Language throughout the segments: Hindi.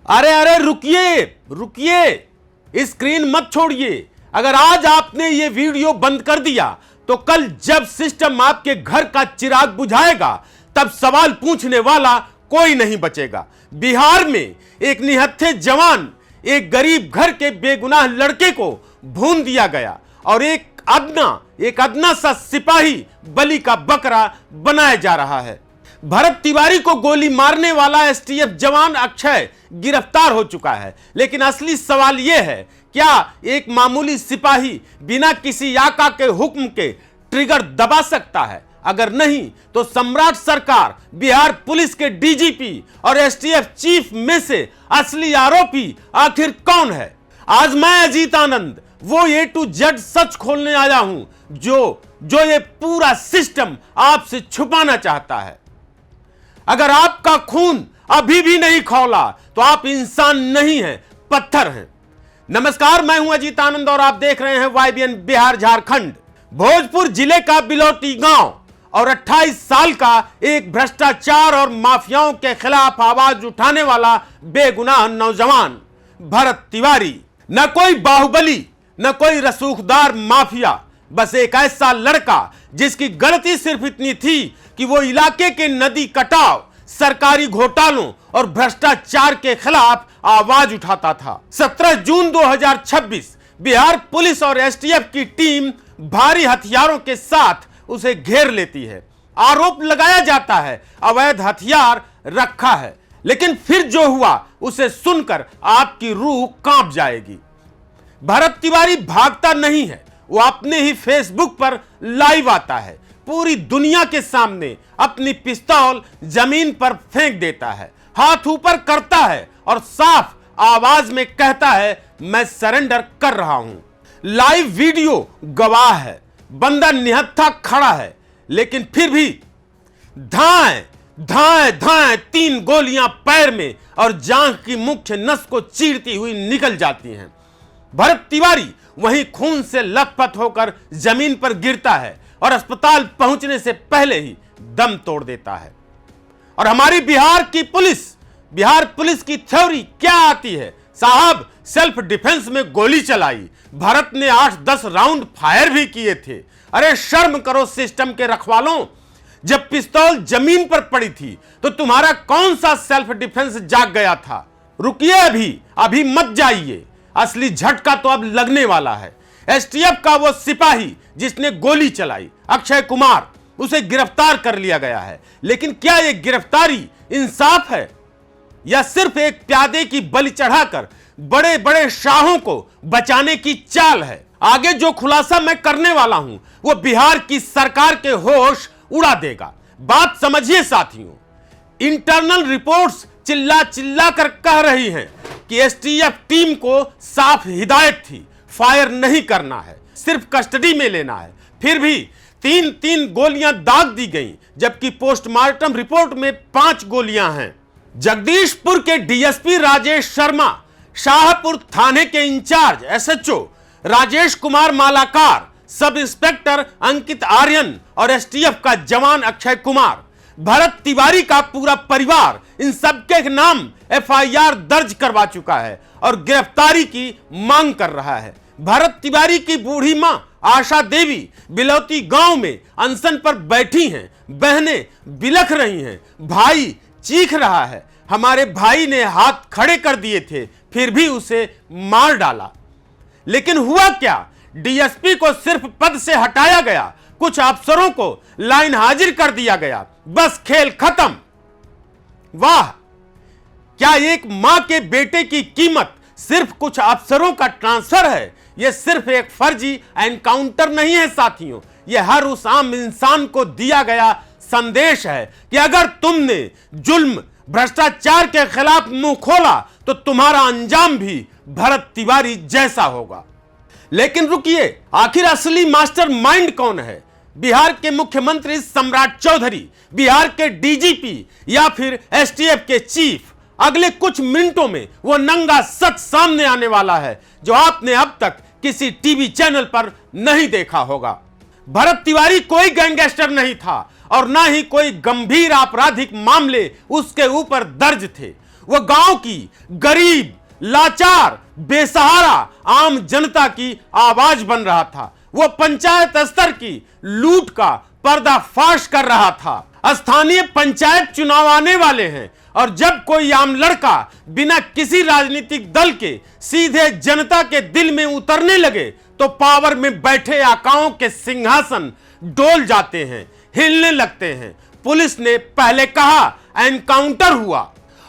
अरे अरे रुकिए रुकिए, स्क्रीन मत छोड़िए। अगर आज आपने ये वीडियो बंद कर दिया तो कल जब सिस्टम आपके घर का चिराग बुझाएगा तब सवाल पूछने वाला कोई नहीं बचेगा। बिहार में एक निहत्थे जवान एक गरीब घर के बेगुनाह लड़के को भून दिया गया और एक अदना सा सिपाही बलि का बकरा बनाया जा रहा है। भरत तिवारी को गोली मारने वाला एसटीएफ जवान अक्षय गिरफ्तार हो चुका है, लेकिन असली सवाल यह है, क्या एक मामूली सिपाही बिना किसी आका के हुक्म के ट्रिगर दबा सकता है? अगर नहीं तो सम्राट सरकार, बिहार पुलिस के डीजीपी और एसटीएफ चीफ में से असली आरोपी आखिर कौन है? आज मैं अजीत आनंद वो ए टू जेड सच खोलने आया हूं जो ये पूरा सिस्टम आपसे छुपाना चाहता है। अगर आपका खून अभी भी नहीं खौला तो आप इंसान नहीं हैं, पत्थर हैं। नमस्कार, मैं हूं अजीत आनंद और आप देख रहे हैं वाईबीएन बिहार झारखंड। भोजपुर जिले का बिलौटी गांव और 28 साल का एक भ्रष्टाचार और माफियाओं के खिलाफ आवाज उठाने वाला बेगुनाह नौजवान भरत तिवारी। न कोई बाहुबली, न कोई रसूखदार माफिया, बस एक ऐसा लड़का जिसकी गलती सिर्फ इतनी थी कि वो इलाके के नदी कटाव, सरकारी घोटालों और भ्रष्टाचार के खिलाफ आवाज उठाता था। 17 जून 2026 बिहार पुलिस और एसटीएफ की टीम भारी हथियारों के साथ उसे घेर लेती है। आरोप लगाया जाता है अवैध हथियार रखा है, लेकिन फिर जो हुआ उसे सुनकर आपकी रूह कांप जाएगी। भरत तिवारी भागता नहीं है, वो अपने ही फेसबुक पर लाइव आता है, पूरी दुनिया के सामने अपनी पिस्तौल जमीन पर फेंक देता है, हाथ ऊपर करता है और साफ आवाज में कहता है, मैं सरेंडर कर रहा हूं। लाइव वीडियो गवाह है, बंदा निहत्था खड़ा है, लेकिन फिर भी धाएं धाएं धाएं 3 गोलियां पैर में और जांघ की मुख्य नस को चीरती हुई निकल जाती हैं। भरत तिवारी वहीं खून से लथपथ होकर जमीन पर गिरता है और अस्पताल पहुंचने से पहले ही दम तोड़ देता है। और हमारी बिहार पुलिस की थ्योरी क्या आती है? साहब, सेल्फ डिफेंस में गोली चलाई, भरत ने 8-10 राउंड फायर भी किए थे। अरे शर्म करो सिस्टम के रखवालों, जब पिस्तौल जमीन पर पड़ी थी तो तुम्हारा कौन सा सेल्फ डिफेंस जाग गया था? रुकिए, अभी मत जाइए, असली झटका तो अब लगने वाला है। एसटीएफ का वो सिपाही जिसने गोली चलाई, अक्षय कुमार, उसे गिरफ्तार कर लिया गया है, लेकिन क्या यह गिरफ्तारी इंसाफ है या सिर्फ एक प्यादे की बलि चढ़ाकर बड़े बड़े शाहों को बचाने की चाल है? आगे जो खुलासा मैं करने वाला हूं वो बिहार की सरकार के होश उड़ा देगा। बात समझिए साथियों, इंटरनल रिपोर्ट्स चिल्ला चिल्ला कर कह रही हैं कि एसटीएफ टीम को साफ हिदायत थी, फायर नहीं करना है, सिर्फ कस्टडी में लेना है। फिर भी 3 गोलियां दाग दी गईं, जबकि पोस्टमार्टम रिपोर्ट में 5 गोलियां हैं। जगदीशपुर के डीएसपी राजेश शर्मा, शाहपुर थाने के in charge SHO Rajesh Kumar Malakar, sub inspector अंकित आर्यन और एसटीएफ का जवान अक्षय कुमार, भरत तिवारी का पूरा परिवार, इन सबके नाम एफआईआर दर्ज करवा चुका है और गिरफ्तारी की मांग कर रहा है। भरत तिवारी की बूढ़ी मां आशा देवी बिलौती गांव में अनशन पर बैठी हैं, बहनें बिलख रही हैं, भाई चीख रहा है, हमारे भाई ने हाथ खड़े कर दिए थे फिर भी उसे मार डाला। लेकिन हुआ क्या? डीएसपी को सिर्फ पद से हटाया गया, कुछ अफसरों को लाइन हाजिर कर दिया गया, बस खेल खत्म। वाह, क्या एक मां के बेटे की कीमत सिर्फ कुछ अफसरों का ट्रांसफर है? यह सिर्फ एक फर्जी एनकाउंटर नहीं है साथियों, यह हर उस आम इंसान को दिया गया संदेश है कि अगर तुमने जुल्म भ्रष्टाचार के खिलाफ मुंह खोला तो तुम्हारा अंजाम भी भरत तिवारी जैसा होगा। लेकिन रुकिए, आखिर असली मास्टरमाइंड कौन है? बिहार के मुख्यमंत्री सम्राट चौधरी, बिहार के डीजीपी या फिर एसटीएफ के चीफ? अगले कुछ मिनटों में वो नंगा सच सामने आने वाला है जो आपने अब तक किसी टीवी चैनल पर नहीं देखा होगा। भरत तिवारी कोई गैंगस्टर नहीं था और ना ही कोई गंभीर आपराधिक मामले उसके ऊपर दर्ज थे। वह गांव की गरीब, लाचार, बेसहारा आम जनता की आवाज बन रहा था। वह पंचायत स्तर की लूट का पर्दाफाश कर रहा था। स्थानीय पंचायत चुनाव आने वाले हैं और जब कोई आम लड़का बिना किसी राजनीतिक दल के सीधे जनता के दिल में उतरने लगे तो पावर में बैठे आकाओं के सिंहासन डोल जाते हैं, हिलने लगते हैं। पुलिस ने पहले कहा एनकाउंटर हुआ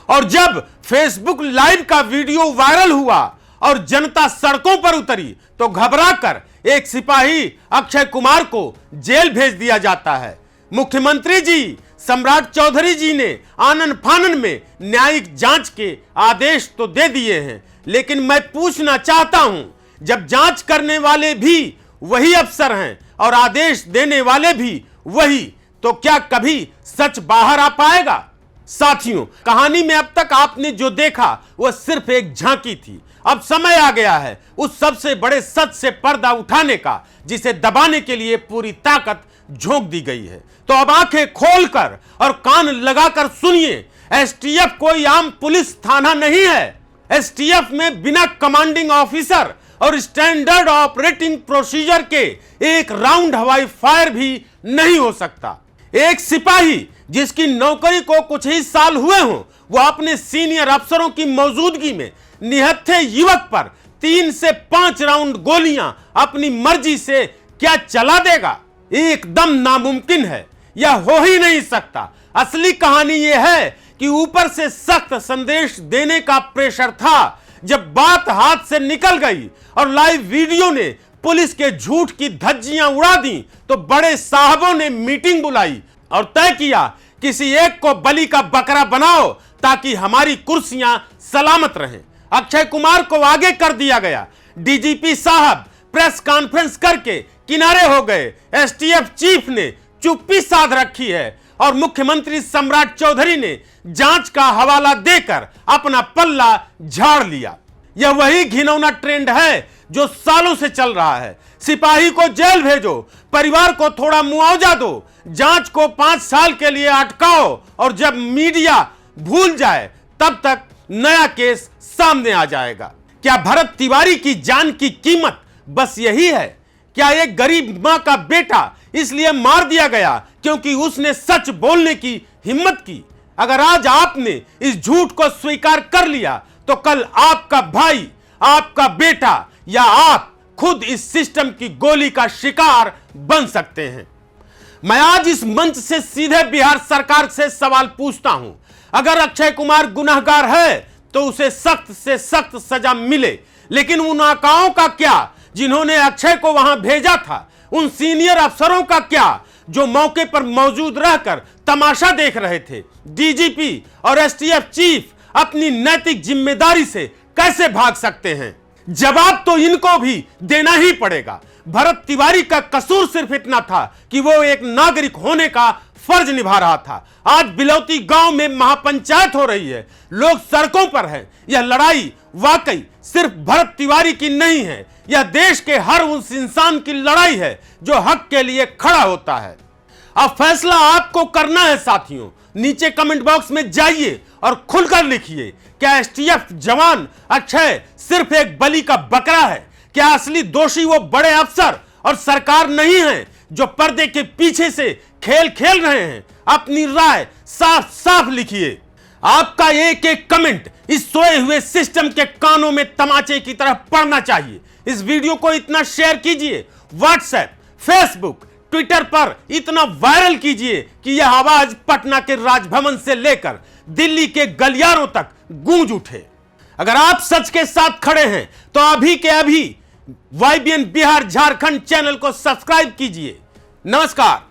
और जब फेसबुक लाइव का वीडियो वायरल हुआ और जनता सड़कों पर उतरी तो घबराकर एक सिपाही अक्षय कुमार को जेल भेज दिया जाता है। मुख्यमंत्री जी सम्राट चौधरी जी ने आनन फानन में न्यायिक जांच के आदेश तो दे दिए हैं, लेकिन मैं पूछना चाहता हूं, जब जांच करने वाले भी वही अफसर हैं और आदेश देने वाले भी वही, तो क्या कभी सच बाहर आ पाएगा? साथियों, कहानी में अब तक आपने जो देखा वह सिर्फ एक झांकी थी। अब समय आ गया है उस सबसे बड़े सच से पर्दा उठाने का, जिसे दबाने के लिए पूरी ताकत झोंक दी गई है। तो अब आंखें खोलकर और कान लगाकर सुनिए, एसटीएफ कोई आम पुलिस थाना नहीं है। एसटीएफ में बिना कमांडिंग ऑफिसर और स्टैंडर्ड ऑपरेटिंग प्रोसीजर के एक राउंड हवाई फायर भी नहीं हो सकता। एक सिपाही जिसकी नौकरी को कुछ ही साल हुए हों, वह अपने सीनियर अफसरों की मौजूदगी में निहत्थे युवक पर 3 से 5 राउंड गोलियां अपनी मर्जी से क्या चला देगा? एकदम नामुमकिन है, यह हो ही नहीं सकता। असली कहानी यह है कि ऊपर से सख्त संदेश देने का प्रेशर था। जब बात हाथ से निकल गई और लाइव वीडियो ने पुलिस के झूठ की धज्जियां उड़ा दी तो बड़े साहबों ने मीटिंग बुलाई और तय किया किसी एक को बलि का बकरा बनाओ ताकि हमारी कुर्सियां सलामत रहें। अक्षय कुमार को आगे कर दिया गया। डीजीपी साहब प्रेस कॉन्फ्रेंस करके किनारे हो गए। एसटीएफ चीफ ने चुप्पी साध रखी है और मुख्यमंत्री सम्राट चौधरी ने जांच का हवाला देकर अपना पल्ला झाड़ लिया। यह वही घिनौना ट्रेंड है जो सालों से चल रहा है। सिपाही को जेल भेजो, परिवार को थोड़ा मुआवजा दो, जांच को 5 साल के लिए अटकाओ और जब मीडिया भूल जाए तब तक नया केस सामने आ जाएगा। क्या भरत तिवारी की जान की कीमत बस यही है? क्या एक गरीब मां का बेटा इसलिए मार दिया गया क्योंकि उसने सच बोलने की हिम्मत की? अगर आज आपने इस झूठ को स्वीकार कर लिया तो कल आपका भाई, आपका बेटा या आप खुद इस सिस्टम की गोली का शिकार बन सकते हैं। मैं आज इस मंच से सीधे बिहार सरकार से सवाल पूछता हूं, अगर अक्षय कुमार गुनहगार है तो उसे सख्त से सख्त सजा मिले, लेकिन उन आकाओं का क्या जिन्होंने अक्षय को वहां भेजा था? उन सीनियर अफसरों का क्या जो मौके पर मौजूद रहकर तमाशा देख रहे थे? डीजीपी और एसटीएफ चीफ अपनी नैतिक जिम्मेदारी से कैसे भाग सकते हैं? जवाब तो इनको भी देना ही पड़ेगा। भरत तिवारी का कसूर सिर्फ इतना था कि वो एक नागरिक होने का फर्ज निभा रहा था। आज बिलौती गांव में महापंचायत हो रही है, लोग सड़कों पर हैं। यह लड़ाई वाकई सिर्फ भरत तिवारी की नहीं है, यह देश के हर उस इंसान की लड़ाई है जो हक के लिए खड़ा होता है। अब फैसला आपको करना है साथियों। नीचे कमेंट बॉक्स में जाइए और खुलकर लिखिए, क्या एसटीएफ जवान अक्षय सिर्फ एक बलि का बकरा है? क्या असली दोषी वो बड़े अफसर और सरकार नहीं है जो पर्दे के पीछे से खेल खेल रहे हैं? अपनी राय साफ साफ लिखिए। आपका एक एक कमेंट इस सोए हुए सिस्टम के कानों में तमाचे की तरह पड़ना चाहिए। इस वीडियो को इतना शेयर कीजिए, व्हाट्सएप, फेसबुक, ट्विटर पर इतना वायरल कीजिए कि यह आवाज पटना के राजभवन से लेकर दिल्ली के गलियारों तक गूंज उठे। अगर आप सच के साथ खड़े हैं तो अभी के अभी YBN बिहार झारखंड चैनल को सब्सक्राइब कीजिए। नमस्कार।